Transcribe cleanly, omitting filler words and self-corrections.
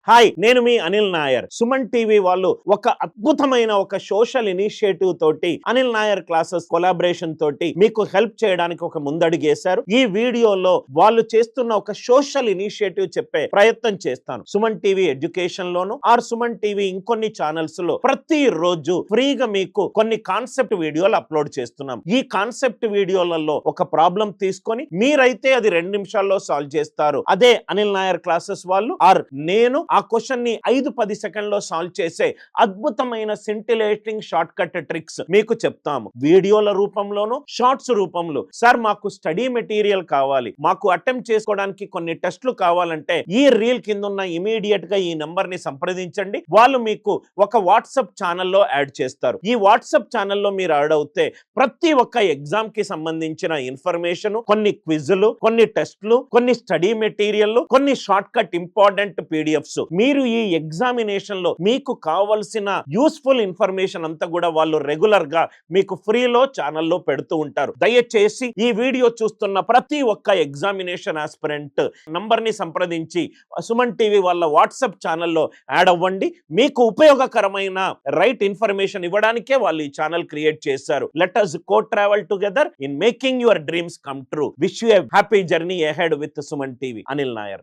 Hi, నేను మీ Anil Nair. Suman TV వాళ్ళు ఒక అద్భుతమైన ఒక సోషల్ ఇనిషియేటివ్ తోటి అనిల్ నాయర్ క్లాసెస్ కొలాబరేషన్ తోటి మీకు హెల్ప్ చేయడానికి ఒక ముందడుగేశారు. ఈ వీడియోలో వాళ్ళు చేస్తున్న ఒక సోషల్ ఇనిషియేటివ్ చెప్పే ప్రయత్నం చేస్తాను. సుమన్ టీవీ ఎడ్యుకేషన్ లోను ఆర్ సుమన్ టీవీ ఇంకొన్ని ఛానల్స్ లో ప్రతి రోజు ఫ్రీగా మీకు కొన్ని కాన్సెప్ట్ వీడియోలు అప్లోడ్ చేస్తున్నాం. ఈ కాన్సెప్ట్ వీడియోలలో ఒక ప్రాబ్లం తీసుకొని మీరైతే అది 2 నిమిషాల్లో సాల్వ్ చేస్తారు. అదే అనిల్ నాయర్ క్లాసెస్ వాళ్ళు ఆర్ నేను ఆ క్వశ్చన్ ని 5-10 సెకండ్లో సాల్వ్ చేసే అద్భుతమైన సింటిలేటింగ్ షార్ట్ కట్ ట్రిక్స్ మీకు చెప్తాము. వీడియోల రూపంలోను షార్ట్స్ రూపంలో. సార్, మాకు స్టడీ మెటీరియల్ కావాలి, మాకు అటెంప్ట్ చేసుకోవడానికి కొన్ని టెస్టులు కావాలంటే ఈ రీల్ కింద ఉన్న ఇమీడియట్ గా ఈ నంబర్ ని సంప్రదించండి. వాళ్ళు మీకు ఒక వాట్సాప్ ఛానల్లో యాడ్ చేస్తారు. ఈ వాట్సాప్ ఛానల్లో మీరు యాడ్ అవుతే ప్రతి ఒక్క ఎగ్జామ్ కి సంబంధించిన ఇన్ఫర్మేషన్, కొన్ని క్విజ్లు, కొన్ని టెస్టులు, కొన్ని స్టడీ మెటీరియల్, కొన్ని షార్ట్ కట్ ఇంపార్టెంట్ పీడిఎఫ్స్, మీరు ఈ ఎగ్జామినేషన్ లో మీకు కావాల్సిన యూస్ఫుల్ ఇన్ఫర్మేషన్ అంతా కూడా వాళ్ళు రెగ్యులర్ గా మీకు ఫ్రీలో ఛానల్లో పెడుతూ ఉంటారు. దయచేసి ఈ వీడియో చూస్తున్న ప్రతి ఒక్క ఎగ్జామినేషన్ ఆస్పిరెంట్ నంబర్ ని సంప్రదించి సుమన్ టీవీ వాళ్ళ వాట్సాప్ ఛానల్లో యాడ్ అవ్వండి. మీకు ఉపయోగకరమైన రైట్ ఇన్ఫర్మేషన్ ఇవ్వడానికే వాళ్ళు ఈ ఛానల్ క్రియేట్ చేశారు. Let us co-travel together in making your dreams come true. Wish you a happy journey ahead with Suman TV. Anil Nair.